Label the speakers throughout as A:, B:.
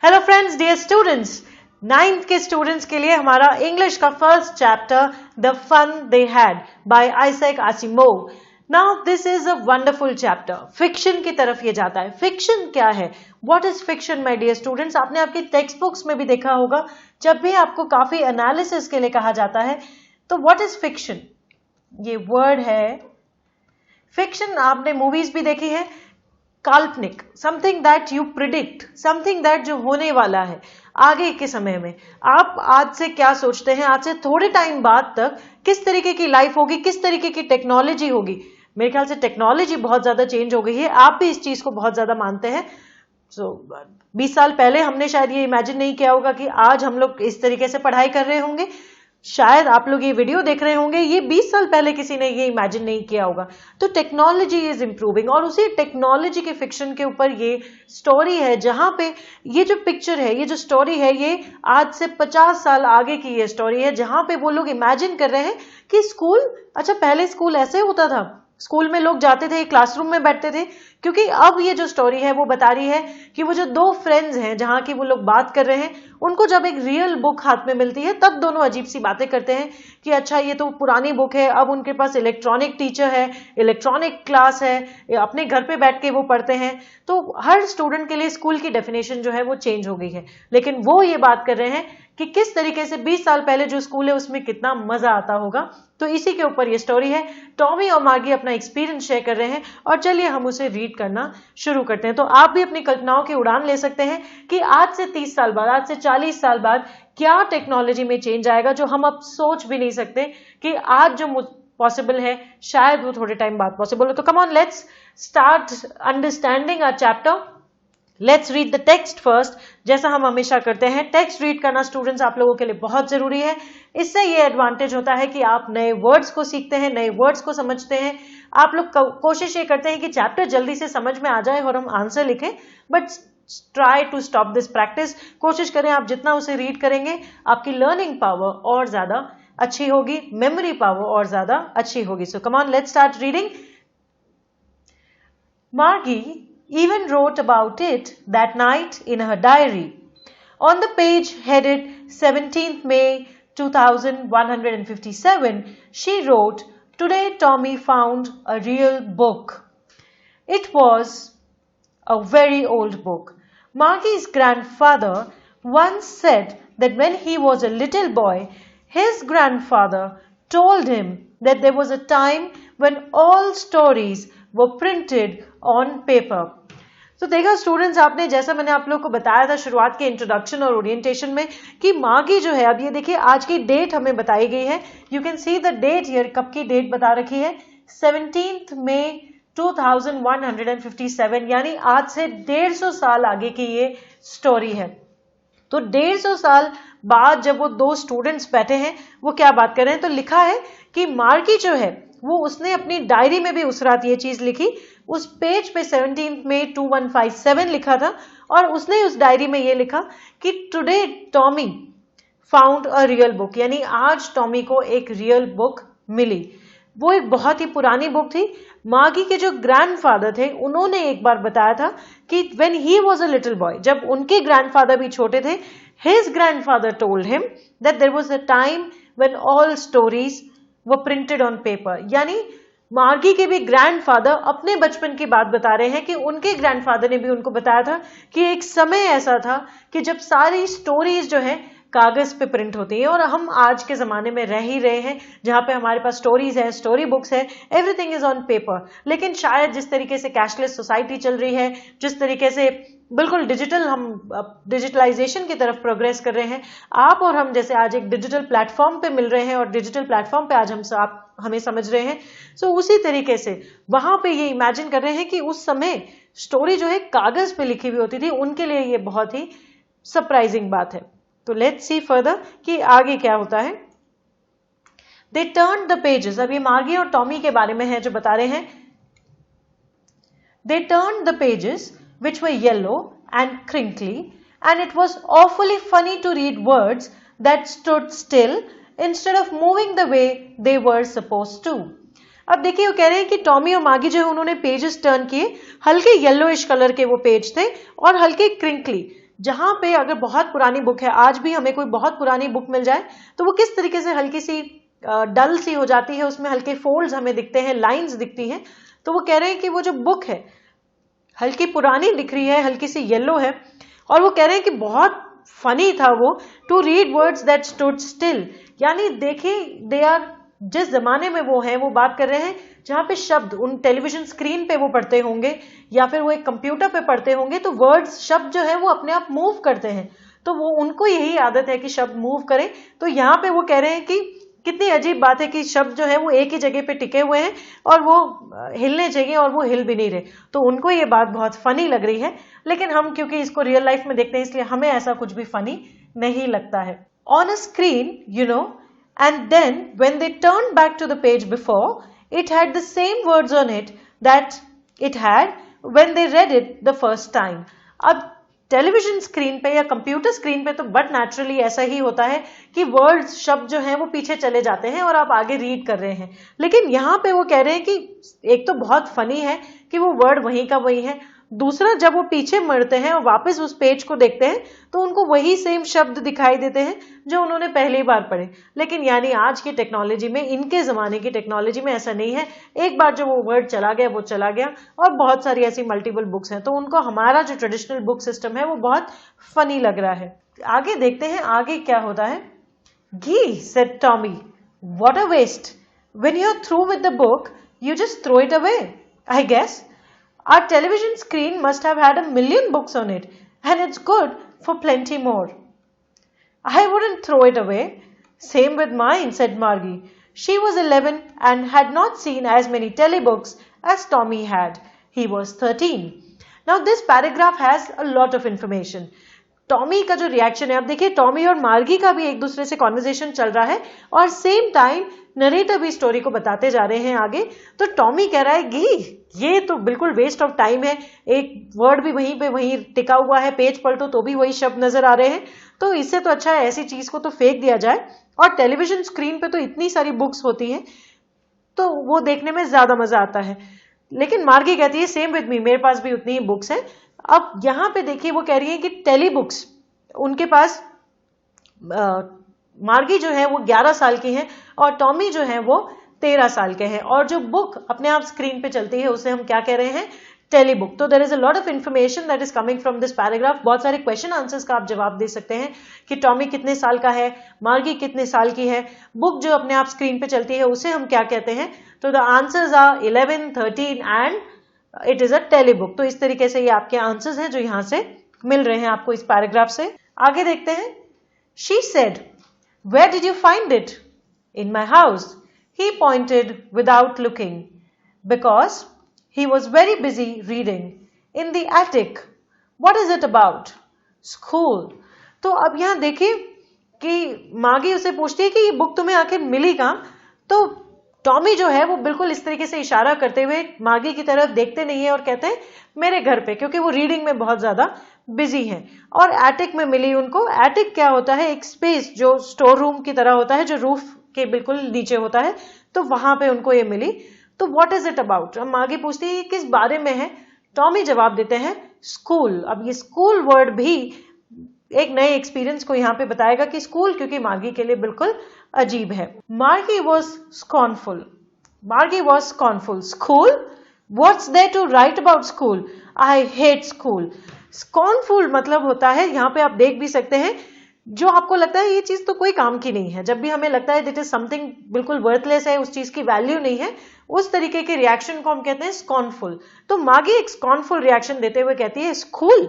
A: Hello friends, dear students, 9th के students के लिए हमारा इंग्लिश का first chapter the fun they had by Isaac Asimov. Now this is a wonderful chapter. Fiction की तरफ ये जाता है। फिक्शन क्या है? What is fiction my dear students? आपने आपकी टेक्स्ट बुक्स में भी देखा होगा, जब भी आपको काफी एनालिसिस के लिए कहा जाता है तो व्हाट इज फिक्शन, ये वर्ड है फिक्शन। आपने मूवीज भी देखी है। काल्पनिक, something that you predict, something that जो होने वाला है आगे के समय में। आप आज से क्या सोचते हैं, आज से थोड़े टाइम बाद तक किस तरीके की लाइफ होगी, किस तरीके की टेक्नोलॉजी होगी। मेरे ख्याल से टेक्नोलॉजी बहुत ज्यादा चेंज हो गई है, आप भी इस चीज को बहुत ज्यादा मानते हैं। 20 साल पहले हमने शायद ये इमेजिन नहीं किया होगा कि आज हम लोग इस तरीके से पढ़ाई कर रहे होंगे। शायद आप लोग ये वीडियो देख रहे होंगे, ये 20 साल पहले किसी ने ये इमेजिन नहीं किया होगा। तो टेक्नोलॉजी इज इंप्रूविंग और उसी टेक्नोलॉजी के फिक्शन के ऊपर ये स्टोरी है, जहां पे ये जो पिक्चर है, ये जो स्टोरी है, ये आज से 50 साल आगे की ये स्टोरी है, जहां पे वो लोग इमेजिन कर रहे हैं कि स्कूल, अच्छा पहले स्कूल ऐसे होता था, स्कूल में लोग जाते थे, क्लासरूम में बैठते थे। क्योंकि अब ये जो स्टोरी है वो बता रही है कि वो जो दो फ्रेंड्स हैं जहां की वो लोग बात कर रहे हैं, उनको जब एक रियल बुक हाथ में मिलती है तब दोनों अजीब सी बातें करते हैं कि अच्छा ये तो पुरानी बुक है, अब उनके पास इलेक्ट्रॉनिक टीचर है, इलेक्ट्रॉनिक क्लास है, अपने घर पे बैठ के वो पढ़ते हैं। तो हर स्टूडेंट के लिए स्कूल की डेफिनेशन जो है वो चेंज हो गई है। लेकिन वो ये बात कर रहे हैं कि किस तरीके से 20 साल पहले जो स्कूल है उसमें कितना मजा आता होगा। तो इसी के ऊपर ये स्टोरी है। टॉमी और मार्गी अपना एक्सपीरियंस शेयर कर रहे हैं और चलिए हम उसे रीड करना शुरू करते हैं। तो आप भी अपनी कल्पनाओं की उड़ान ले सकते हैं कि आज से 30 साल बाद, आज से 40 साल बाद क्या टेक्नोलॉजी में चेंज आएगा जो हम अब सोच भी नहीं सकते कि आज जो पॉसिबल है शायद वो थोड़े टाइम बाद पॉसिबल हो। तो come on, let's start understanding our chapter. Let's read the text first. जैसा हम हमेशा करते हैं, टेक्स्ट रीड करना स्टूडेंट्स आप लोगों के लिए बहुत जरूरी है। इससे ये एडवांटेज होता है कि आप नए वर्ड्स को सीखते हैं, नए वर्ड्स को समझते हैं। आप लोग कोशिश ये करते हैं कि चैप्टर जल्दी से समझ में आ जाए और हम आंसर लिखें, but try to stop this practice. कोशिश करें आप जितना उसे रीड करेंगे आपकी लर्निंग पावर और ज्यादा अच्छी होगी, मेमोरी पावर और ज्यादा अच्छी होगी। So come on, let's start reading. Margie even wrote about it that night in her diary. On the page headed 17th May 2157, she wrote, "Today Tommy found a real book." It was a very old book. Margie's grandfather once said that when he was a little boy, his grandfather told him that there was a time when all stories were printed on paper. तो देखा students, आपने जैसा मैंने आप लोग को बताया था शुरुआत के इंट्रोडक्शन और ओरिएंटेशन में कि मार्गी जो है, अब ये देखिए आज की डेट हमें बताई गई है। You can see the date here, कब की डेट बता रखी है, 17th मई 2157, यानी आज से 150 साल आगे की ये स्टोरी है। तो 150 साल बाद जब वो दो स्टूडेंट्स बैठे हैं, वो क्या बात कर रहे हैं, तो लिखा है कि मार्गी जो है वो उसने अपनी डायरी में भी उस रात ये चीज लिखी। उस पेज पे 17 मई 2157 लिखा था और उसने उस डायरी में ये लिखा कि today Tommy found a real book, यानी आज टॉमी को एक रियल बुक मिली। वो एक बहुत ही पुरानी बुक थी। मार्गी के जो ग्रैंडफादर थे उन्होंने एक बार बताया था कि when he was a little boy, जब उनके ग्रैंडफादर भी छोटे थे, his grandfather told him that there was a time when all stories were printed on paper. यानी मार्गी के भी ग्रैंडफादर अपने बचपन की बात बता रहे हैं कि उनके ग्रैंडफादर ने भी उनको बताया था कि एक समय ऐसा था कि जब सारी स्टोरीज जो है कागज पे प्रिंट होती है। और हम आज के जमाने में रह ही रहे हैं जहां पे हमारे पास स्टोरीज है, स्टोरी बुक्स है, एवरीथिंग इज ऑन पेपर। लेकिन शायद जिस तरीके से कैशलेस सोसाइटी चल रही है, जिस तरीके से बिल्कुल डिजिटल, हम डिजिटलाइजेशन की तरफ प्रोग्रेस कर रहे हैं, आप और हम जैसे आज एक डिजिटल प्लेटफॉर्म पे मिल रहे हैं और डिजिटल प्लेटफॉर्म पे आज आप हमें समझ रहे हैं। सो उसी तरीके से वहां पे ये इमेजिन कर रहे हैं कि उस समय स्टोरी जो है कागज पे लिखी हुई होती थी। उनके लिए ये बहुत ही सरप्राइजिंग बात है। तो लेट्स सी फर्दर कि आगे क्या होता है। दे टर्न द पेजेस, अब ये मार्गी और टॉमी के बारे में है जो बता रहे हैं। They turn the pages which were yellow and crinkly, and it was awfully funny to read words that stood still instead of moving the way they were supposed to. अब देखिए वो कह रहे हैं कि टॉमी और मार्गी जो है उन्होंने पेजेस टर्न किए, हल्के येलोइश कलर के वो पेज थे और हल्के क्रिंकली, जहां पे अगर बहुत पुरानी बुक है, आज भी हमें कोई बहुत पुरानी बुक मिल जाए तो वो किस तरीके से हल्की सी डल सी हो जाती है, उसमें हल्के फोल्ड्स हमें दिखते हैं, लाइंस दिखती हैं। तो वो कह रहे हैं कि वो जो बुक है हल्की पुरानी दिख रही है, हल्की सी येलो है, और वो कह रहे हैं कि बहुत फनी था वो to read words that stood still. यानी देखिए, दे आर, जिस जमाने में वो हैं वो बात कर रहे हैं जहां पे शब्द उन टेलीविजन स्क्रीन पे वो पढ़ते होंगे या फिर वो एक कंप्यूटर पे पढ़ते होंगे, तो वर्ड्स, शब्द जो है वो अपने आप मूव करते हैं। तो वो उनको यही आदत है कि शब्द मूव करें। तो यहाँ पे वो कह रहे हैं कि कितनी अजीब बात है कि शब्द जो है वो एक ही जगह पे टिके हुए हैं और वो हिलने चाहिए और वो हिल भी नहीं रहे। तो उनको ये बात बहुत फनी लग रही है, लेकिन हम क्योंकि इसको रियल लाइफ में देखते हैं इसलिए हमें ऐसा कुछ भी फनी नहीं लगता है। On a screen, you know, and then when they turned back to the page before, it had the same words on it that it had when they read it the first time. अब television screen पे या computer screen पे तो but naturally ऐसा ही होता है कि words, शब्द जो हैं वो पीछे चले जाते हैं और आप आगे रीड कर रहे हैं। लेकिन यहाँ पे वो कह रहे हैं कि एक तो बहुत फनी है कि वो वर्ड वहीं का वही है, दूसरा जब वो पीछे मुड़ते हैं और वापस उस पेज को देखते हैं तो उनको वही सेम शब्द दिखाई देते हैं जो उन्होंने पहली बार पढ़े। लेकिन यानी आज की टेक्नोलॉजी में, इनके जमाने की टेक्नोलॉजी में ऐसा नहीं है, एक बार जो वो वर्ड चला गया वो चला गया, और बहुत सारी ऐसी मल्टीपल बुक्स हैं, तो उनको हमारा जो ट्रेडिशनल बुक सिस्टम है वो बहुत फनी लग रहा है। आगे देखते हैं आगे क्या होता है। Gee, said Tommy, what a waste. When you're through with the book, you just throw it away, I guess. Our television screen must have had 1,000,000 books on it, and it's good for plenty more. I wouldn't throw it away. Same with mine, said Margie. She was 11 and had not seen as many telebooks as Tommy had. He was 13. Now this paragraph has a lot of information. Tommy का जो reaction है, अब देखिए Tommy और मार्गी का भी एक दूसरे से कॉन्वर्सेशन चल रहा है और सेम टाइम नरेटर भी स्टोरी को बताते जा रहे हैं आगे। तो टॉमी कह रहा है गी, ये तो बिल्कुल वेस्ट ऑफ टाइम है, एक वर्ड भी वहीं पे वहीं टिका हुआ है, पेज पलटो तो भी वही शब्द नजर आ रहे हैं, तो इससे तो अच्छा है ऐसी चीज को तो फेंक दिया जाए। और टेलीविजन स्क्रीन पे तो इतनी सारी बुक्स होती हैं तो वो देखने में ज्यादा मजा आता है। लेकिन मार्गी कहती है सेम विद मी, मेरे पास भी उतनी ही बुक्स हैं। अब यहां पे देखिए वो कह रही है कि टेली बुक्स उनके पास, मार्गी जो है वो 11 साल की है और टॉमी जो है वो 13 साल के हैं, और जो बुक अपने आप स्क्रीन पे चलती है उसे हम क्या कह रहे हैं, टेली बुक। तो there is a lot of information that is coming from this paragraph. बहुत सारे क्वेश्चन आंसर्स का आप जवाब दे सकते हैं कि टॉमी कितने साल का है, मार्गी कितने साल की है, बुक जो अपने आप स्क्रीन पे चलती है उसे हम क्या कहते हैं। तो the answers are 11, 13 and it is a tele book. तो इस तरीके से ये आपके आंसर्स हैं जो यहां से मिल रहे हैं आपको इस पैराग्राफ से। आगे देखते हैं। She said, where did you find it? In my house, he pointed without looking, because he was very busy reading. In the attic. What is it about? School. तो अब यहां देखिए कि मागी उसे पूछती है कि ये बुक तुम्हें आखिर मिली कहां। तो टॉमी जो है वो बिल्कुल इस तरीके से इशारा करते हुए मागी की तरफ देखते नहीं है और कहते हैं मेरे घर पे, क्योंकि वो रीडिंग में बहुत ज्यादा बिजी हैं। और एटिक में मिली उनको। एटिक क्या होता है, एक स्पेस जो स्टोर रूम की तरह होता है, जो रूफ के बिल्कुल नीचे होता है, तो वहां पे उनको ये मिली। तो व्हाट इज इट अबाउट, हम आगे पूछते हैं किस बारे में है। टॉमी जवाब देते हैं स्कूल। अब ये स्कूल वर्ड भी एक नए एक्सपीरियंस को यहाँ पे बताएगा कि स्कूल, क्योंकि मार्गी के लिए बिल्कुल अजीब है। Margie was scornful. Margie was scornful. School, what's there to write about school? I hate school. Scornful मतलब होता है, यहाँ पे आप देख भी सकते हैं, जो आपको लगता है ये चीज तो कोई काम की नहीं है। जब भी हमें लगता है दिट इज समथिंग बिल्कुल वर्थलेस है, उस चीज की वैल्यू नहीं है, उस तरीके के रिएक्शन को हम कहते हैं स्कॉर्नफुल। तो मागी एक स्कॉर्नफुल रिएक्शन देते हुए कहती है स्कूल,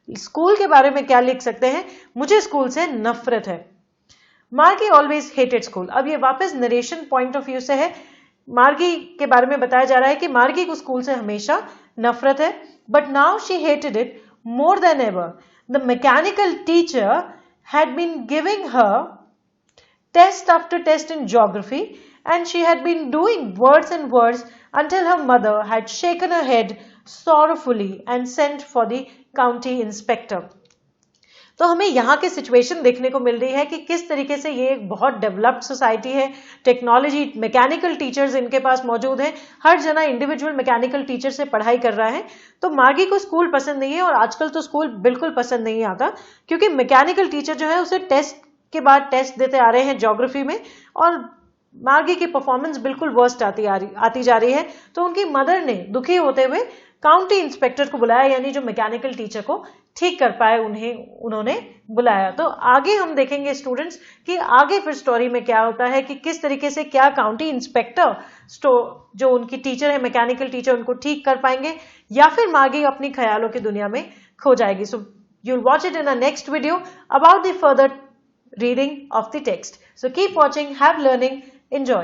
A: स्कूल के बारे में क्या लिख सकते हैं, मुझे स्कूल से नफरत है। मार्गी ऑलवेज हेटेड स्कूल। अब ये वापस नरेशन पॉइंट ऑफ व्यू से है, मार्गी के बारे में बताया जा रहा है कि मार्गी को स्कूल से हमेशा नफरत है, but now she hated it more than ever. The mechanical teacher had been giving her test after test in geography, and she had been doing words and words until her mother had shaken her head sorrowfully and sent for the county inspector. तो हमें यहाँ की situation देखने को मिल रही है कि किस तरीके से ये एक बहुत डेवलप्ड सोसाइटी है, टेक्नोलॉजी, मैकेनिकल टीचर्स इनके पास मौजूद हैं, हर जना इंडिविजुअल मैकेनिकल टीचर से पढ़ाई कर रहा है। तो मार्गी को स्कूल पसंद नहीं है और आजकल तो स्कूल बिल्कुल पसंद नहीं आता, क्योंकि मैकेनिकल टीचर जो है उसे टेस्ट के बाद टेस्ट देते आ रहे हैं ज्योग्राफी में, और मार्गी की परफॉर्मेंस बिल्कुल वर्स्ट आती जा रही है। तो उनकी मदर ने दुखी होते हुए काउंटी इंस्पेक्टर को बुलाया, यानी जो मैकेनिकल टीचर को ठीक कर पाए उन्होंने बुलाया। तो आगे हम देखेंगे स्टूडेंट्स कि आगे फिर स्टोरी में क्या होता है, कि किस तरीके से क्या काउंटी इंस्पेक्टर जो उनकी टीचर है, मैकेनिकल टीचर, उनको ठीक कर पाएंगे, या फिर मार्गी अपनी ख्यालों की दुनिया में खो जाएगी। So you will watch it in a next video about the further reading of the text. So keep watching, have learning, enjoy.